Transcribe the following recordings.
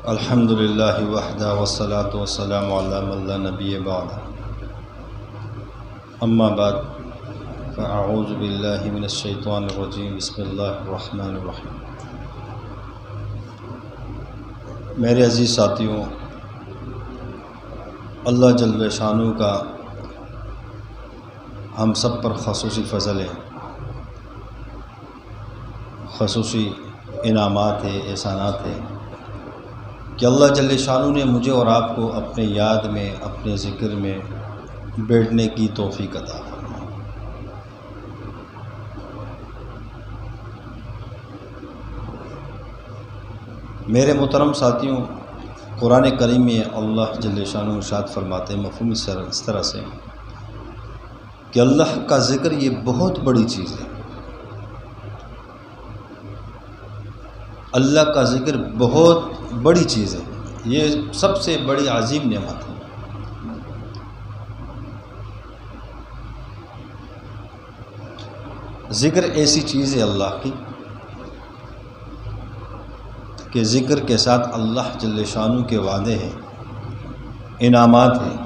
الحمد للہ وحدہ والصلاة والسلام علی من لا نبی بعد اما بعد فاعوذ باللہ من الشیطان الرجیم بسم اللہ الرحمن الرحیم۔ میرے عزیز ساتھیوں، اللہ جل شانہ کا ہم سب پر خصوصی فضل ہے، خصوصی انعامات ہے، احسانات ہے کہ اللہ جل شانہ نے مجھے اور آپ کو اپنے یاد میں، اپنے ذکر میں بیٹھنے کی توفیق عطا فرمائی۔ میرے محترم ساتھیوں، قرآن کریم میں اللہ جل شانہ ارشاد فرماتے ہیں مفہوم اس طرح سے کہ اللہ کا ذکر یہ بہت بڑی چیز ہے، اللہ کا ذکر بہت بڑی چیز ہے، یہ سب سے بڑی عظیم نعمت ہے۔ ذکر ایسی چیز ہے اللہ کی کہ ذکر کے ساتھ اللہ جل شانہ کے وعدے ہیں، انعامات ہیں۔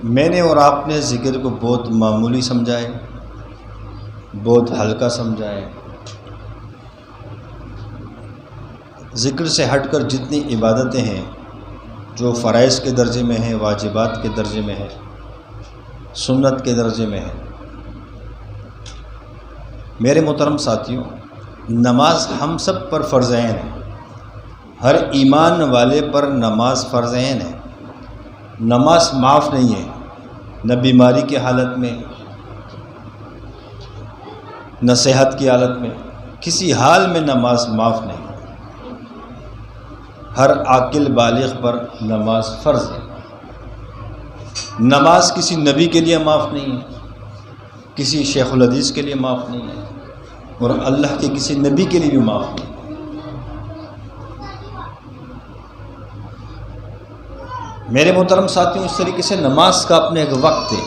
میں نے اور آپ نے ذکر کو بہت معمولی سمجھا ہے، بہت ہلکا سمجھا ہے۔ ذکر سے ہٹ کر جتنی عبادتیں ہیں جو فرائض کے درجے میں ہیں، واجبات کے درجے میں ہیں، سنت کے درجے میں ہیں۔ میرے محترم ساتھیوں، نماز ہم سب پر فرض عین ہے، ہر ایمان والے پر نماز فرض عین ہے۔ نماز معاف نہیں ہے، نہ بیماری کی حالت میں، نہ صحت کی حالت میں، کسی حال میں نماز معاف نہیں۔ ہر عاقل بالغ پر نماز فرض ہے۔ نماز کسی نبی کے لیے معاف نہیں ہے، کسی شیخ الحدیث کے لیے معاف نہیں ہے، اور اللہ کے کسی نبی کے لیے بھی معاف نہیں ہے۔ میرے محترم ساتھیوں، اس طریقے سے نماز کا اپنے ایک وقت ہے،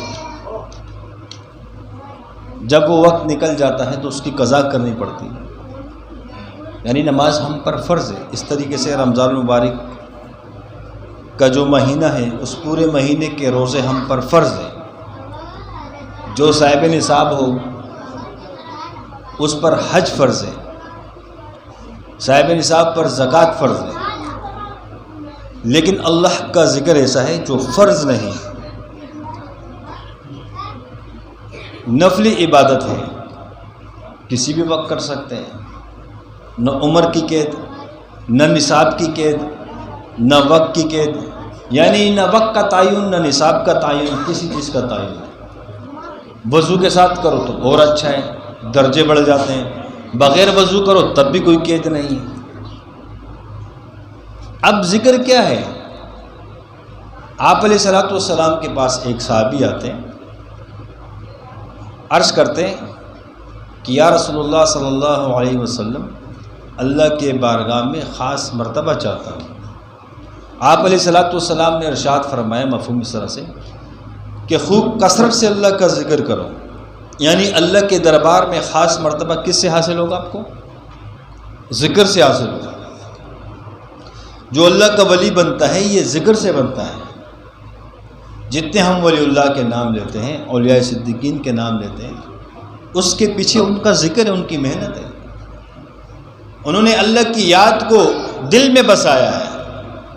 جب وہ وقت نکل جاتا ہے تو اس کی قضا کرنی پڑتی ہے، یعنی نماز ہم پر فرض ہے۔ اس طریقے سے رمضان المبارک کا جو مہینہ ہے اس پورے مہینے کے روزے ہم پر فرض ہیں۔ جو صاحب نصاب ہو اس پر حج فرض ہے، صاحب نصاب پر زکوٰۃ فرض ہے، لیکن اللہ کا ذکر ایسا ہے جو فرض نہیں، نفلی عبادت ہے، کسی بھی وقت کر سکتے ہیں، نہ عمر کی قید، نہ نصاب کی قید، نہ وقت کی قید، یعنی نہ وقت کا تعین، نہ نصاب کا تعین، کسی چیز کا تعین نہیں۔ وضو کے ساتھ کرو تو اور اچھا ہے، درجے بڑھ جاتے ہیں، بغیر وضو کرو تب بھی کوئی قید نہیں ہے۔ اب ذکر کیا ہے؟ آپ علیہ الصلوۃ والسلام کے پاس ایک صحابی آتے ہیں، عرض کرتے ہیں کہ یا رسول اللہ صلی اللہ علیہ وسلم، اللہ کے بارگاہ میں خاص مرتبہ چاہتا ہوں۔ آپ علیہ الصلوۃ والسلام نے ارشاد فرمایا مفہوم اس طرح سے کہ خوب کثرت سے اللہ کا ذکر کرو، یعنی اللہ کے دربار میں خاص مرتبہ کس سے حاصل ہوگا؟ آپ کو ذکر سے حاصل ہوگا۔ جو اللہ کا ولی بنتا ہے یہ ذکر سے بنتا ہے۔ جتنے ہم ولی اللہ کے نام لیتے ہیں، اولیاء صدیقین کے نام لیتے ہیں، اس کے پیچھے ان کا ذکر ہے، ان کی محنت ہے۔ انہوں نے اللہ کی یاد کو دل میں بسایا ہے،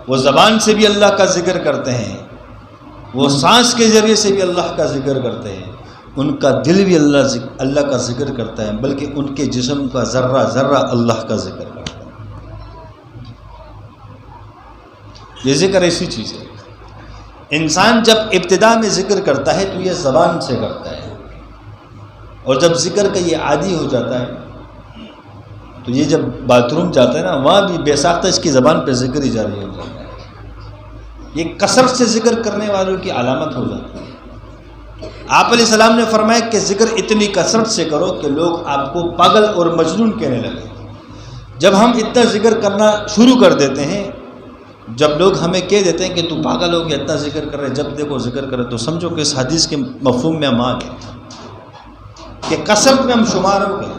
وہ زبان سے بھی اللہ کا ذکر کرتے ہیں، وہ سانس کے ذریعے سے بھی اللہ کا ذکر کرتے ہیں، ان کا دل بھی اللہ کا ذکر کرتا ہے، بلکہ ان کے جسم کا ذرہ ذرہ اللہ کا ذکر کرتا ہے۔ یہ ذکر ایسی چیز ہے، انسان جب ابتدا میں ذکر کرتا ہے تو یہ زبان سے کرتا ہے، اور جب ذکر کا یہ عادی ہو جاتا ہے تو یہ جب باتھ روم جاتا ہے نا، وہاں بھی بے ساختہ اس کی زبان پہ ذکر ہی جاری ہو جاتا ہے۔ یہ کثرت سے ذکر کرنے والوں کی علامت ہو جاتی ہے۔ آپ علیہ السلام نے فرمایا کہ ذکر اتنی کثرت سے کرو کہ لوگ آپ کو پاگل اور مجنون کہنے لگے۔ جب ہم اتنا ذکر کرنا شروع کر دیتے ہیں، جب لوگ ہمیں کہہ دیتے ہیں کہ تو پاگل ہو گیا، اتنا ذکر کر رہے، جب دیکھو ذکر کرے، تو سمجھو کہ اس حدیث کے مفہوم میں ہم آ گئے کہ کثرت میں ہم شمار ہو گئے۔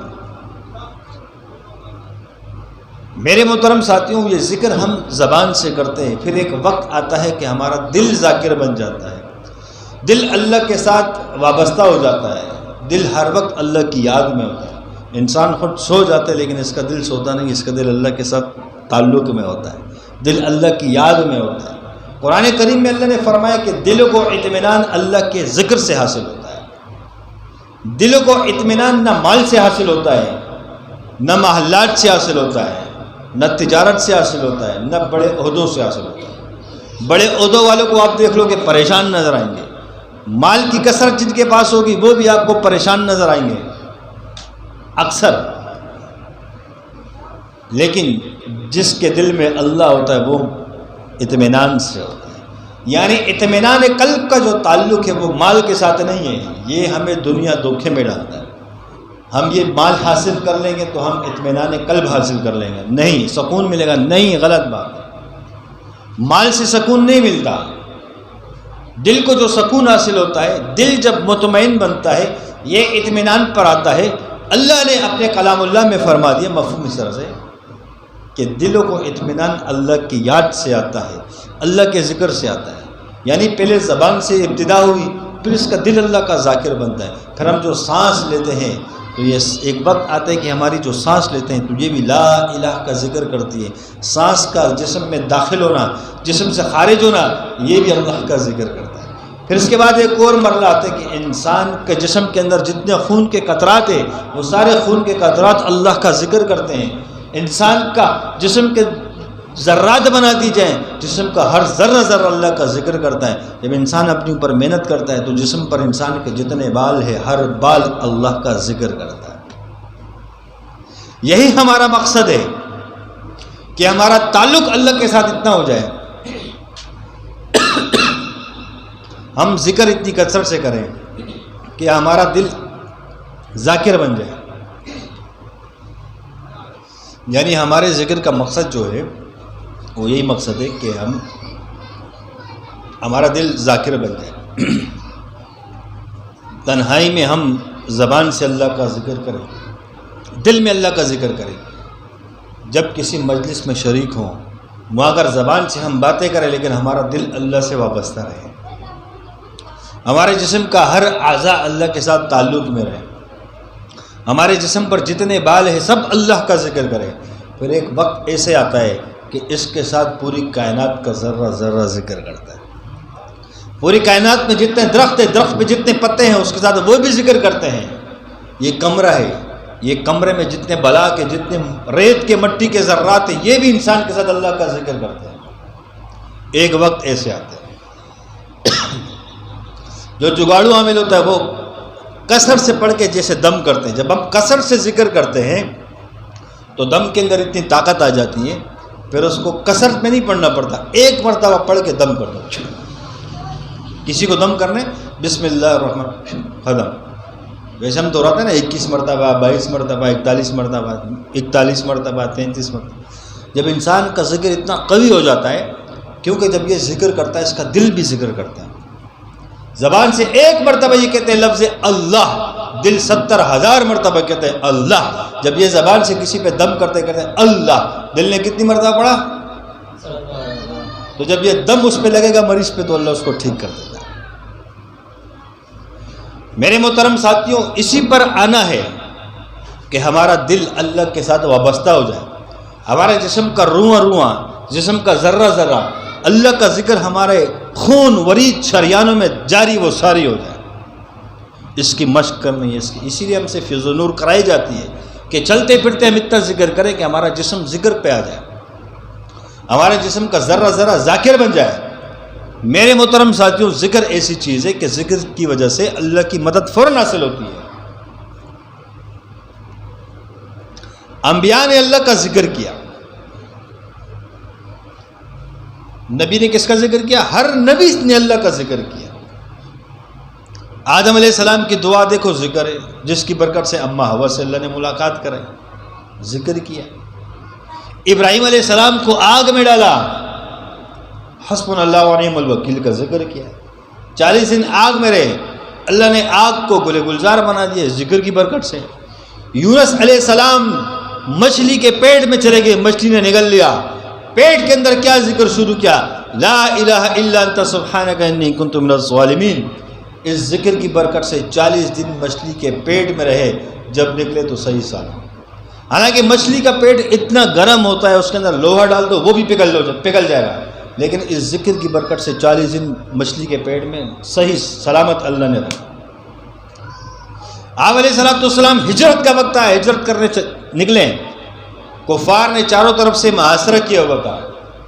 میرے محترم ساتھیوں، یہ ذکر ہم زبان سے کرتے ہیں، پھر ایک وقت آتا ہے کہ ہمارا دل ذاکر بن جاتا ہے، دل اللہ کے ساتھ وابستہ ہو جاتا ہے، دل ہر وقت اللہ کی یاد میں ہوتا ہے۔ انسان خود سو جاتا ہے لیکن اس کا دل سوتا نہیں، اس کا دل اللہ کے ساتھ تعلق میں ہوتا ہے، دل اللہ کی یاد میں ہوتا ہے۔ قرآن کریم میں اللہ نے فرمایا کہ دل کو اطمینان اللہ کے ذکر سے حاصل ہوتا ہے۔ دل کو اطمینان نہ مال سے حاصل ہوتا ہے، نہ محلات سے حاصل ہوتا ہے، نہ تجارت سے حاصل ہوتا ہے، نہ بڑے عہدوں سے حاصل ہوتا ہے۔ بڑے عہدوں والوں کو آپ دیکھ لو کہ پریشان نظر آئیں گے، مال کی کثرت جن کے پاس ہوگی وہ بھی آپ کو پریشان نظر آئیں گے اکثر، لیکن جس کے دل میں اللہ ہوتا ہے وہ اطمینان سے ہوتا ہے۔ یعنی اطمینان قلب کا جو تعلق ہے وہ مال کے ساتھ نہیں ہے، یہ ہمیں دنیا دھوکے میں ڈالتا ہے۔ ہم یہ مال حاصل کر لیں گے تو ہم اطمینان قلب حاصل کر لیں گے، نہیں سکون ملے گا، نہیں، غلط بات ہے۔ مال سے سکون نہیں ملتا، دل کو جو سکون حاصل ہوتا ہے، دل جب مطمئن بنتا ہے، یہ اطمینان پر آتا ہے۔ اللہ نے اپنے کلام اللہ میں فرما دیا مفہوم اس طرح سے کہ دلوں کو اطمینان اللہ کی یاد سے آتا ہے، اللہ کے ذکر سے آتا ہے۔ یعنی پہلے زبان سے ابتدا ہوئی، پھر اس کا دل اللہ کا ذاکر بنتا ہے۔ پھر ہم جو سانس لیتے ہیں تو یہ ایک وقت آتا ہے کہ ہماری جو سانس لیتے ہیں تو یہ بھی لا الہ کا ذکر کرتی ہے۔ سانس کا جسم میں داخل ہونا، جسم سے خارج ہونا، یہ بھی اللہ کا ذکر کرتا ہے۔ پھر اس کے بعد ایک اور مرحلہ آتا ہے کہ انسان کے جسم کے اندر جتنے خون کے قطرات ہیں وہ سارے خون کے قطرات اللہ کا ذکر کرتے ہیں۔ انسان کا جسم کے ذرات بنا دی جائیں، جسم کا ہر ذرہ ذرہ اللہ کا ذکر کرتا ہے۔ جب انسان اپنے اوپر محنت کرتا ہے تو جسم پر انسان کے جتنے بال ہیں ہر بال اللہ کا ذکر کرتا ہے۔ یہی ہمارا مقصد ہے کہ ہمارا تعلق اللہ کے ساتھ اتنا ہو جائے، ہم ذکر اتنی کثرت سے کریں کہ ہمارا دل ذاکر بن جائے۔ یعنی ہمارے ذکر کا مقصد جو ہے وہ یہی مقصد ہے کہ ہمارا دل ذاکر بن جائے، تنہائی میں ہم زبان سے اللہ کا ذکر کریں، دل میں اللہ کا ذکر کریں۔ جب کسی مجلس میں شریک ہوں وہاں اگر زبان سے ہم باتیں کریں لیکن ہمارا دل اللہ سے وابستہ رہے، ہمارے جسم کا ہر اعضاء اللہ کے ساتھ تعلق میں رہے، ہمارے جسم پر جتنے بال ہیں سب اللہ کا ذکر کرے، پھر ایک وقت ایسے آتا ہے کہ اس کے ساتھ پوری کائنات کا ذرہ ذرہ ذکر کرتا ہے۔ پوری کائنات میں جتنے درخت ہیں، درخت پہ جتنے پتے ہیں اس کے ساتھ وہ بھی ذکر کرتے ہیں۔ یہ کمرہ ہے، یہ کمرے میں جتنے بلا کے، جتنے ریت کے مٹی کے ذرات ہیں یہ بھی انسان کے ساتھ اللہ کا ذکر کرتے ہیں۔ ایک وقت ایسے آتا ہے جو جگاڑو عامل ہوتا ہے وہ کثرت سے پڑھ کے جیسے دم کرتے ہیں۔ جب ہم کثرت سے ذکر کرتے ہیں تو دم کے اندر اتنی طاقت آ جاتی ہے، پھر اس کو کثرت میں نہیں پڑھنا پڑتا، ایک مرتبہ پڑھ کے دم کر دو۔ کسی کو دم کرنے بسم اللہ الرحمن ختم۔ ویسے ہم تو رہتے ہیں نا 21 مرتبہ، 22 مرتبہ، 41 مرتبہ، 41 مرتبہ، 33 مرتبہ۔ جب انسان کا ذکر اتنا قوی ہو جاتا ہے، کیونکہ جب یہ ذکر کرتا ہے اس کا دل بھی ذکر کرتا ہے۔ زبان سے ایک مرتبہ یہ کہتے ہیں لفظ اللہ، دل 70,000 مرتبہ کہتے ہیں اللہ۔ جب یہ زبان سے کسی پہ دم کرتے کہتے ہیں اللہ، دل نے کتنی مرتبہ پڑھا؟ تو جب یہ دم اس پہ لگے گا مریض پہ تو اللہ اس کو ٹھیک کر دیتا ہے۔ میرے محترم ساتھیوں، اسی پر آنا ہے کہ ہمارا دل اللہ کے ساتھ وابستہ ہو جائے، ہمارے جسم کا رواں رواں، جسم کا ذرہ ذرہ اللہ کا ذکر ہمارے خون ورید شریانوں میں جاری و ساری ہو جائے۔ اس کی مشق کرنی ہے، اسی لیے ہم سے فیض و نور کرائی جاتی ہے کہ چلتے پھرتے ہم اتنا ذکر کریں کہ ہمارا جسم ذکر پہ آ جائے، ہمارے جسم کا ذرہ ذرہ ذاکر بن جائے۔ میرے محترم ساتھیوں، ذکر ایسی چیز ہے کہ ذکر کی وجہ سے اللہ کی مدد فوراً حاصل ہوتی ہے۔ انبیاء نے اللہ کا ذکر کیا، نبی نے کس کا ذکر کیا؟ ہر نبی نے اللہ کا ذکر کیا۔ آدم علیہ السلام کی دعا دیکھو ذکر ہے، جس کی برکت سے اماں حوا سے اللہ نے ملاقات کرائی، ذکر کیا۔ ابراہیم علیہ السلام کو آگ میں ڈالا، حسبنا اللہ و نعم الوکیل کا ذکر کیا۔ 40 دن آگ میں رہے، اللہ نے آگ کو گل گلزار بنا دیا ذکر کی برکت سے۔ یونس علیہ السلام مچھلی کے پیٹ میں چلے گئے، مچھلی نے نگل لیا، پیٹ کے اندر کیا ذکر شروع کیا، لا الہ الا انت سبحانک انی کنت من الظالمین۔ اس ذکر کی برکت سے 40 دن مچھلی کے پیٹ میں رہے، جب نکلے تو صحیح سالم۔ حالانکہ مچھلی کا پیٹ اتنا گرم ہوتا ہے، اس کے اندر لوہا ڈال دو وہ بھی پگھل جائے گا، لیکن اس ذکر کی برکت سے 40 دن مچھلی کے پیٹ میں صحیح سلامت اللہ نے رکھا۔ آپ علیہ السلام ہجرت کا وقت آیا، ہجرت کرنے نکلے، کفار نے چاروں طرف سے محاصرہ کیا ہوا تھا،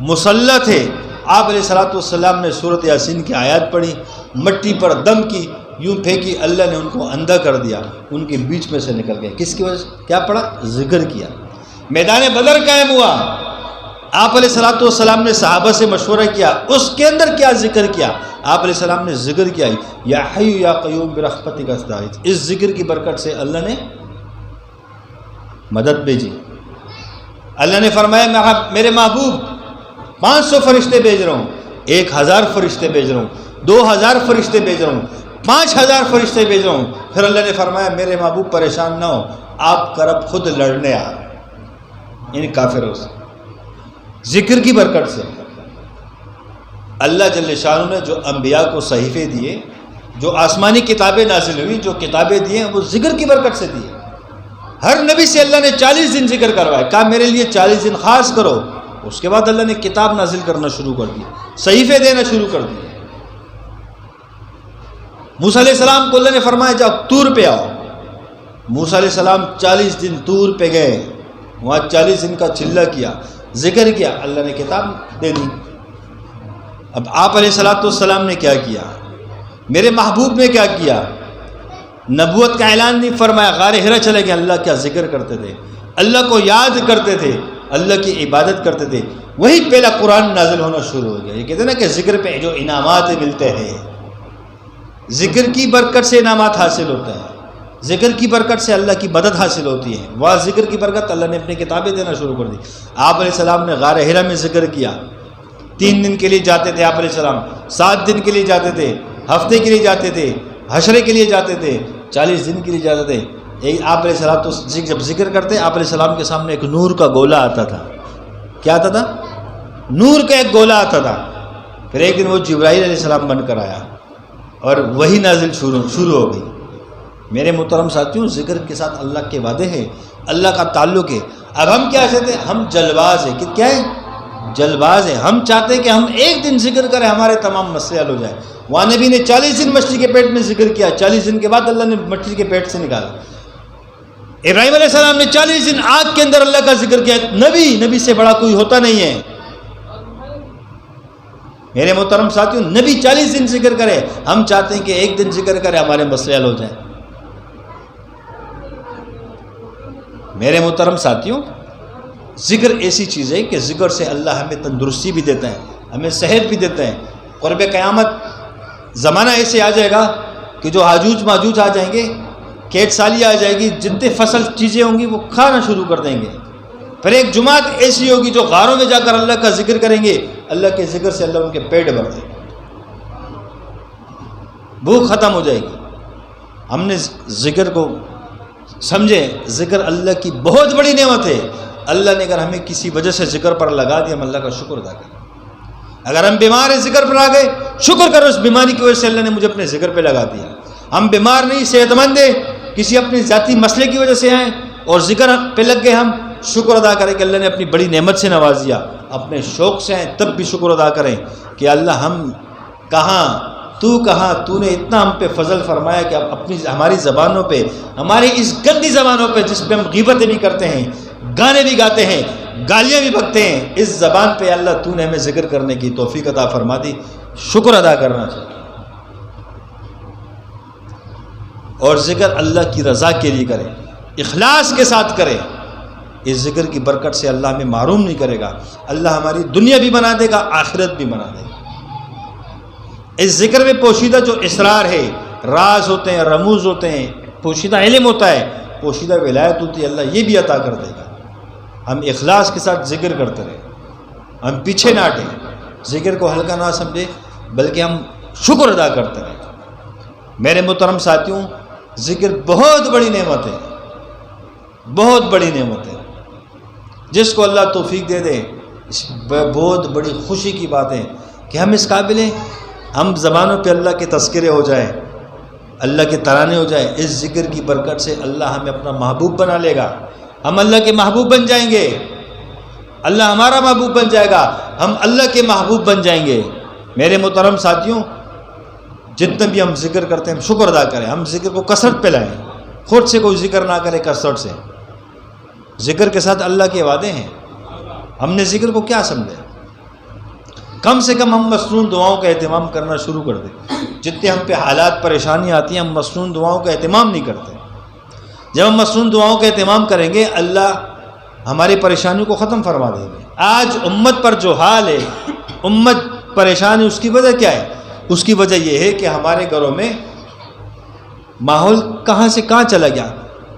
مسلح تھے۔ آپ علیہ السلام نے سورۃ یاسین کی آیات پڑھی، مٹی پر دم کی، یوں پھینکی، اللہ نے ان کو اندھا کر دیا، ان کے بیچ میں سے نکل گئے۔ کس کی وجہ سے؟ کیا پڑھا؟ ذکر کیا۔ میدان بدر قائم ہوا، آپ علیہ السلام نے صحابہ سے مشورہ کیا، اس کے اندر کیا ذکر کیا؟ آپ علیہ السلام نے ذکر کیا، یا حی یا قیوم برحمتک استغیث۔ اس ذکر کی برکت سے اللہ نے مدد بھیجی۔ اللہ نے فرمایا میرے محبوب 500 فرشتے بھیج رہا ہوں، 1000 فرشتے بھیج رہا ہوں، 2000 فرشتے بھیج رہا ہوں، 5000 فرشتے بھیج رہا ہوں۔ پھر اللہ نے فرمایا میرے محبوب پریشان نہ ہو، آپ کرب خود لڑنے آ، ان کافروں سے۔ ذکر کی برکت سے اللہ جل شانہ نے جو انبیاء کو صحیفے دیے، جو آسمانی کتابیں نازل ہوئی، جو کتابیں دیے ہیں، وہ ذکر کی برکت سے دیے۔ ہر نبی سے اللہ نے 40 دن ذکر کروایا، کہا میرے لیے 40 دن خاص کرو۔ اس کے بعد اللہ نے کتاب نازل کرنا شروع کر دی، صحیفے دینا شروع کر دیے۔ موسیٰ علیہ السلام کو اللہ نے فرمایا جاؤ طور پہ آؤ۔ موسیٰ علیہ السلام 40 دن طور پہ گئے، وہاں 40 دن کا چلہ کیا، ذکر کیا، اللہ نے کتاب دے دی۔ اب آپ علیہ السلام نے کیا کیا؟ میرے محبوب نے کیا کیا؟ نبوت کا اعلان نہیں فرمایا، غار حرا چلے گئے، اللہ کیا ذکر کرتے تھے، اللہ کو یاد کرتے تھے، اللہ کی عبادت کرتے تھے۔ وہی پہلا قرآن نازل ہونا شروع ہو گیا۔ یہ کہتے ہیں نا کہ ذکر پہ جو انعامات ملتے ہیں، ذکر کی برکت سے انعامات حاصل ہوتا ہے، ذکر کی برکت سے اللہ کی مدد حاصل ہوتی ہے۔ وہ ذکر کی برکت اللہ نے اپنی کتابیں دینا شروع کر دی۔ آپ علیہ السلام نے غار حرا میں ذکر کیا، 3 دن کے لیے جاتے تھے آپ علیہ السلام، 7 دن کے لیے جاتے تھے، ہفتے کے لیے جاتے تھے، حشرے کے لیے جاتے تھے، 40 دن کے لیے جاتے تھے۔ آپ علیہ السلام تو جب ذکر کرتے آپ علیہ السلام کے سامنے ایک نور کا گولا آتا تھا۔ کیا آتا تھا؟ نور کا ایک گولا آتا تھا۔ پھر ایک دن وہ جبرائیل علیہ السلام بن کر آیا اور وہی نازل شروع ہو گئی۔ میرے محترم ساتھیوں، ذکر کے ساتھ اللہ کے وعدے ہیں، اللہ کا تعلق ہے۔ اب ہم کیا چاہتے ہیں؟ ہم جلواز ہیں۔ کیا ہے؟ جلواز ہیں۔ ہم چاہتے ہیں کہ ہم ایک دن ذکر کریں، ہمارے تمام مسئلے حل ہو جائیں۔ وہاں نبی نے 40 دن مچھلی کے پیٹ میں ذکر کیا، 40 دن کے بعد اللہ نے مچھلی کے پیٹ سے نکالا۔ ابراہیم علیہ السلام نے 40 دن آگ کے اندر اللہ کا ذکر کیا۔ نبی سے بڑا کوئی ہوتا نہیں ہے۔ میرے محترم ساتھیوں، نبی 40 دن ذکر کرے، ہم چاہتے ہیں کہ ایک دن ذکر کرے، ہمارے مسئلے حل ہو جائیں۔ میرے محترم ساتھیوں، ذکر ایسی چیز ہے کہ ذکر سے اللہ ہمیں تندرستی بھی دیتا ہے، ہمیں صحت بھی دیتا ہے۔ قرب قیامت زمانہ ایسے آ جائے گا کہ جو حاجوج ماجوج آ جائیں گے، کیٹ سالی آ جائے گی، جتنے فصل چیزیں ہوں گی وہ کھانا شروع کر دیں گے۔ پھر ایک جماعت ایسی ہوگی جو غاروں میں جا کر اللہ کا ذکر کریں گے، اللہ کے ذکر سے اللہ ان کے پیٹ بھر دے گا، بھوک ختم ہو جائے گی۔ ہم نے ذکر کو سمجھے، ذکر اللہ کی بہت بڑی نعمت ہے۔ اللہ نے اگر ہمیں کسی وجہ سے ذکر پر لگا دیا، ہم اللہ کا شکر ادا کریں۔ اگر ہم بیمار ہیں، ذکر پر آ گئے، شکر کرو اس بیماری کی وجہ سے اللہ نے مجھے اپنے ذکر پہ لگا دیا۔ ہم بیمار نہیں، صحت مند ہیں، کسی اپنی ذاتی مسئلے کی وجہ سے آئیں اور ذکر پہ لگ گئے، ہم شکر ادا کریں کہ اللہ نے اپنی بڑی نعمت سے نواز دیا۔ اپنے شوق سے آئیں تب بھی شکر ادا کریں کہ اللہ ہم کہاں، تو نے اتنا ہم پہ فضل فرمایا کہ ہماری زبانوں پہ، ہماری اس گندی زبانوں پہ جس پہ ہم غیبتیں بھی کرتے ہیں، گانے بھی گاتے ہیں، گالیاں بھی بکتے ہیں، اس زبان پہ اللہ تو نے ہمیں ذکر کرنے کی توفیق عطا فرما دی۔ شکر ادا کرنا چاہیے، اور ذکر اللہ کی رضا کے لیے کریں، اخلاص کے ساتھ کریں۔ اس ذکر کی برکت سے اللہ ہمیں محروم نہیں کرے گا، اللہ ہماری دنیا بھی بنا دے گا، آخرت بھی بنا دے گا۔ اس ذکر میں پوشیدہ جو اسرار ہے، راز ہوتے ہیں، رموز ہوتے ہیں، پوشیدہ علم ہوتا ہے، پوشیدہ ولایت ہوتی ہے، اللہ یہ بھی عطا کر دے گا۔ ہم اخلاص کے ساتھ ذکر کرتے رہیں، ہم پیچھے نہ ہٹیں، ذکر کو ہلکا نہ سمجھیں، بلکہ ہم شکر ادا کرتے رہیں۔ میرے محترم ساتھیوں، ذکر بہت بڑی نعمت ہے، بہت بڑی نعمت ہے۔ جس کو اللہ توفیق دے دے، بہت بڑی خوشی کی بات ہے کہ ہم اس قابل ہیں، ہم زبانوں پہ اللہ کے تذکرے ہو جائیں، اللہ کے ترانے ہو جائیں۔ اس ذکر کی برکت سے اللہ ہمیں اپنا محبوب بنا لے گا، ہم اللہ کے محبوب بن جائیں گے، اللہ ہمارا محبوب بن جائے گا، ہم اللہ کے محبوب بن جائیں گے۔ میرے محترم ساتھیوں، جتنے بھی ہم ذکر کرتے ہیں ہم شکر ادا کریں، ہم ذکر کو کثرت پہ لائیں، خود سے کوئی ذکر نہ کرے کثرت سے۔ ذکر کے ساتھ اللہ کے وعدے ہیں، ہم نے ذکر کو کیا سمجھا؟ کم سے کم ہم مصنون دعاؤں کا اہتمام کرنا شروع کر دیں۔ جتنے ہم پہ حالات پریشانی آتی ہیں ہم مصنون دعاؤں کا اہتمام نہیں کرتے۔ جب ہم مصنون دعاؤں کا اہتمام کریں گے اللہ ہماری پریشانیوں کو ختم فرما دیں گے۔ آج امت پر جو حال ہے، امت پریشان ہے، اس کی وجہ کیا ہے؟ اس کی وجہ یہ ہے کہ ہمارے گھروں میں ماحول کہاں سے کہاں چلا گیا۔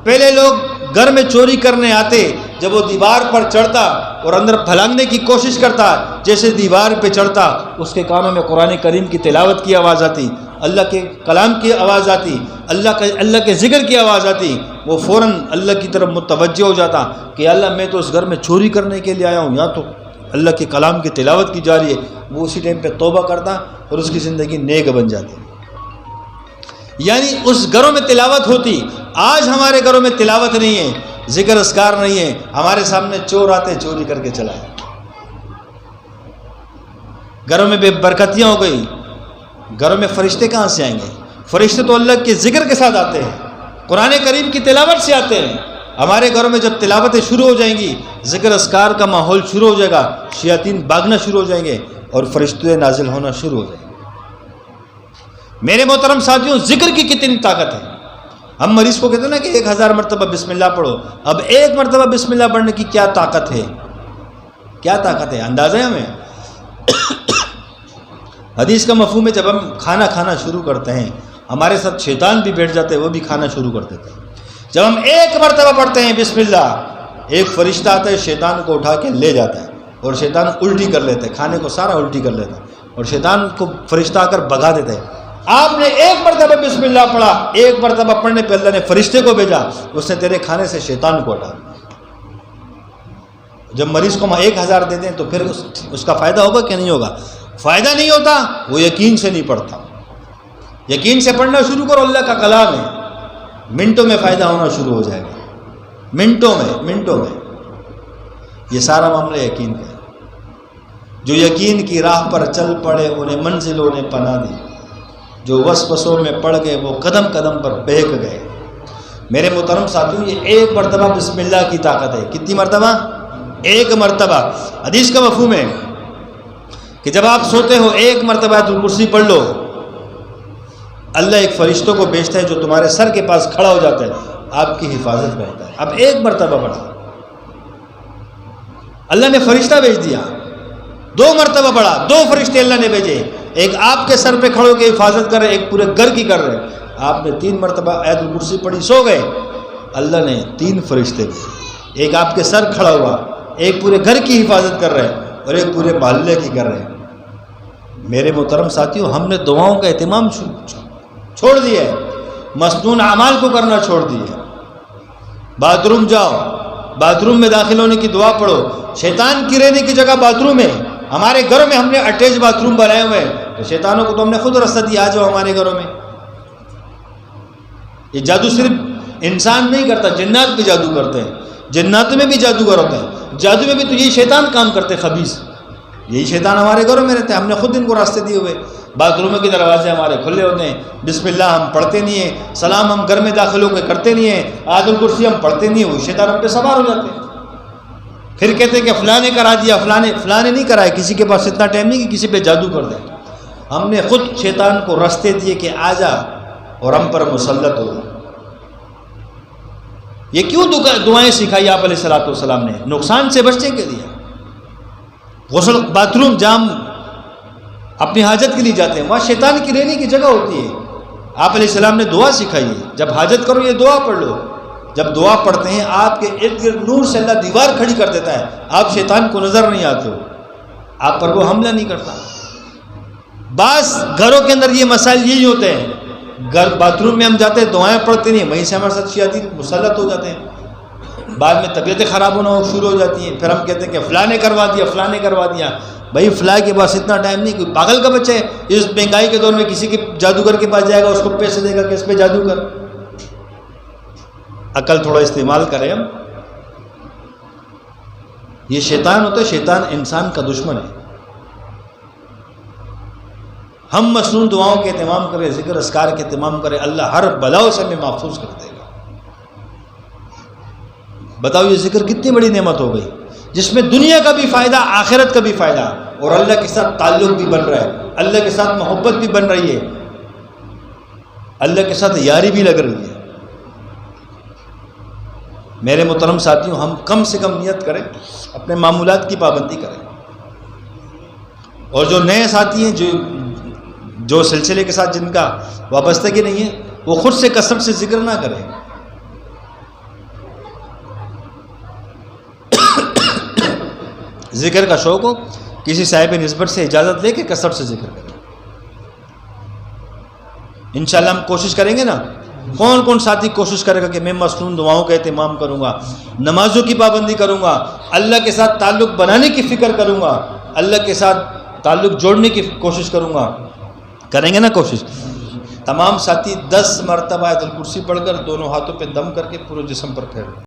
پہلے لوگ گھر میں چوری کرنے آتے، جب وہ دیوار پر چڑھتا اور اندر پھلانگنے کی کوشش کرتا، جیسے دیوار پہ چڑھتا اس کے کانوں میں قرآن کریم کی تلاوت کی آواز آتی، اللہ کے کلام کی آواز آتی، اللہ کے ذکر کی آواز آتی، وہ فوراً اللہ کی طرف متوجہ ہو جاتا کہ اللہ میں تو اس گھر میں چوری کرنے کے لیے آیا ہوں، یا تو اللہ کے کلام کی تلاوت کی جا رہی ہے۔ وہ اسی ٹائم پہ توبہ کرتا اور اس کی زندگی نیک بن جاتی، یعنی اس گھروں میں تلاوت ہوتی۔ آج ہمارے گھروں میں تلاوت نہیں ہے، ذکر اذکار نہیں ہے، ہمارے سامنے چور آتے چوری کر کے چلائے، گھروں میں بے برکتیاں ہو گئی۔ گھروں میں فرشتے کہاں سے آئیں گے؟ فرشتے تو اللہ کے ذکر کے ساتھ آتے ہیں، قرآن کریم کی تلاوت سے آتے ہیں۔ ہمارے گھروں میں جب تلاوتیں شروع ہو جائیں گی، ذکر اذکار کا ماحول شروع ہو جائے گا، شیاطین بھاگنا شروع ہو جائیں گے اور فرشتے نازل ہونا شروع ہو جائیں گے۔ میرے محترم ساتھیوں، ذکر کی کتنی طاقت ہے۔ ہم مریض کو کہتے ہیں نا کہ 1000 مرتبہ بسم اللہ پڑھو، اب 1 مرتبہ بسم اللہ پڑھنے کی کیا طاقت ہے؟ کیا طاقت ہے؟ اندازہ ہے ہمیں؟ حدیث کا مفہوم ہے جب ہم کھانا کھانا شروع کرتے ہیں ہمارے ساتھ شیطان بھی بیٹھ جاتے ہیں، وہ بھی کھانا شروع کر دیتے ہیں۔ جب ہم 1 مرتبہ پڑھتے ہیں بسم اللہ، ایک فرشتہ آتا ہے شیطان کو اٹھا کے لے جاتا ہے اور شیطان الٹی کر لیتا ہے، کھانے کو سارا الٹی کر لیتا ہے اور شیطان کو فرشتہ آ کر بھگا دیتا ہے۔ آپ نے 1 مرتبہ بسم اللہ پڑھا، 1 مرتبہ پڑھنے پہ اللہ نے فرشتے کو بھیجا، اس نے تیرے کھانے سے شیطان کو ہٹا دیا۔ جب مریض کو ہم 1000 دے دیں تو پھر اس کا فائدہ ہوگا کہ نہیں ہوگا؟ فائدہ نہیں ہوتا، وہ یقین سے نہیں پڑھتا۔ یقین سے پڑھنا شروع کرو، اللہ کا کلام ہے، منٹوں میں فائدہ ہونا شروع ہو جائے گا، منٹوں میں۔ یہ سارا معاملہ یقین کا ہے۔ جو یقین کی راہ پر چل پڑے انہیں منزلوں نے پناہ دی، جو وسوسوں میں پڑ گئے وہ قدم قدم پر بہک گئے۔ میرے محترم ساتھیوں، یہ 1 مرتبہ بسم اللہ کی طاقت ہے۔ کتنی مرتبہ؟ 1 مرتبہ۔ حدیث کا مفہوم ہے کہ جب آپ سوتے ہو 1 مرتبہ آیت الکرسی پڑھ لو، اللہ ایک فرشتوں کو بھیجتا ہے جو تمہارے سر کے پاس کھڑا ہو جاتا ہے، آپ کی حفاظت کرتا ہے۔ اب 1 مرتبہ پڑھا، اللہ نے فرشتہ بھیج دیا۔ 2 مرتبہ پڑھا، 2 فرشتے اللہ نے بھیجے، ایک آپ کے سر پہ کھڑے ہو کے حفاظت کر رہے، ایک پورے گھر کی کر رہے۔ آپ نے 3 مرتبہ آیت الکرسی پڑھی، سو گئے، اللہ نے 3 فرشتے بھیجے، ایک آپ کے سر کھڑا ہوا، ایک پورے گھر کی حفاظت کر رہے اور ایک پورے محلے کی کر رہے۔ میرے محترم ساتھیوں، ہم نے دعاؤں کا اہتمام چھوڑ دیا ہے، مسنون اعمال کو کرنا چھوڑ دیا۔ باتھ روم جاؤ، باتھ روم میں داخل ہونے کی دعا پڑھو، شیطان کی رہنے کی جگہ باتھ روم ہے۔ ہمارے گھروں میں ہم نے اٹیچ باتھ روم بنائے ہوئے ہیں، تو شیطانوں کو تو ہم نے خود رستہ دیا، آ جاؤ ہمارے گھروں میں۔ یہ جادو صرف انسان نہیں کرتا، جنات بھی جادو کرتے ہیں، جناتوں میں بھی جادوگر ہوتے ہیں، جادو میں بھی تو یہی شیطان کام کرتے، خبیث، یہی شیطان ہمارے گھروں میں رہتے ہیں۔ ہم نے خود ان کو راستے دیے ہوئے، باتھ روموں کے دروازے ہمارے کھلے ہوتے ہیں، بسم اللہ ہم پڑھتے نہیں ہیں، سلام ہم گھر میں داخل ہو کے کرتے نہیں ہیں، آیت الکرسی ہم پڑھتے نہیں ہیں، وہ شیطان ہم پہ سوار ہو جاتے ہیں۔ پھر کہتے ہیں کہ فلاں نے کرا دیا، فلاں نے نہیں کرایا، کسی کے پاس اتنا ٹائم نہیں کہ کسی پہ جادو کر دے۔ ہم نے خود شیطان کو راستے دیے کہ آ جا اور ہم پر مسلط ہو۔ یہ کیوں دعائیں سکھائی آپ علیہ الصلوۃ والسلام نے؟ نقصان سے بچنے کے لیے۔ غسل باتھ روم جام اپنی حاجت کے لیے جاتے ہیں، وہاں شیطان کی رہنے کی جگہ ہوتی ہے۔ آپ علیہ السلام نے دعا سکھائی ہے، جب حاجت کرو یہ دعا پڑھ لو۔ جب دعا پڑھتے ہیں آپ کے ارد گرد نور سے اللہ دیوار کھڑی کر دیتا ہے، آپ شیطان کو نظر نہیں آتے ہو، آپ پر وہ حملہ نہیں کرتا۔ بعض گھروں کے اندر یہ مسائل یہی ہوتے ہیں، گھر باتھ روم میں ہم جاتے ہیں دعائیں پڑھتے نہیں، وہیں سے ہمارے ساتھ شیاطین مسلط ہو جاتے ہیں۔ بعد میں طبیعتیں خراب ہونا شروع ہو جاتی ہیں، پھر ہم کہتے ہیں کہ فلاں نے کروا دیا، فلاں نے کروا دیا۔ بھائی فلاں کے پاس اتنا ٹائم نہیں، کوئی پاگل کا بچہ ہے اس مہنگائی کے دور میں کسی کے جادوگر کے پاس جائے گا، اس کو پیسے دے گا کہ اس پہ جادو کر۔ عقل تھوڑا استعمال کریں ہم۔ یہ شیطان ہوتا ہے، شیطان انسان کا دشمن ہے۔ ہم مسنون دعاؤں کے اہتمام کریں، ذکر اذکار کے اہتمام کریں، اللہ ہر بلاؤں سے ہمیں محفوظ کر دے گا۔ بتاؤ یہ ذکر کتنی بڑی نعمت ہو گئی، جس میں دنیا کا بھی فائدہ، آخرت کا بھی فائدہ، اور اللہ کے ساتھ تعلق بھی بن رہا ہے، اللہ کے ساتھ محبت بھی بن رہی ہے، اللہ کے ساتھ یاری بھی لگ رہی ہے۔ میرے محترم ساتھیوں، ہم کم سے کم نیت کریں، اپنے معمولات کی پابندی کریں، اور جو نئے ساتھی ہیں، جو سلسلے کے ساتھ جن کا وابستگی نہیں ہے، وہ خود سے کثرت سے ذکر نہ کریں۔ ذکر کا شوق ہو، کسی صاحب نسبت سے اجازت لے کے کثرت سے ذکر کریں۔ انشاءاللہ ہم کوشش کریں گے نا۔ کون کون ساتھی کوشش کرے گا کہ میں مسنون دعاؤں کا اہتمام کروں گا، نمازوں کی پابندی کروں گا، اللہ کے ساتھ تعلق بنانے کی فکر کروں گا، اللہ کے ساتھ تعلق جوڑنے کی کوشش کروں گا؟ کریں گے نا کوشش؟ تمام ساتھی 10 مرتبہ آیت الکرسی پڑھ کر دونوں ہاتھوں پہ دم کر کے پورے جسم پر پھیر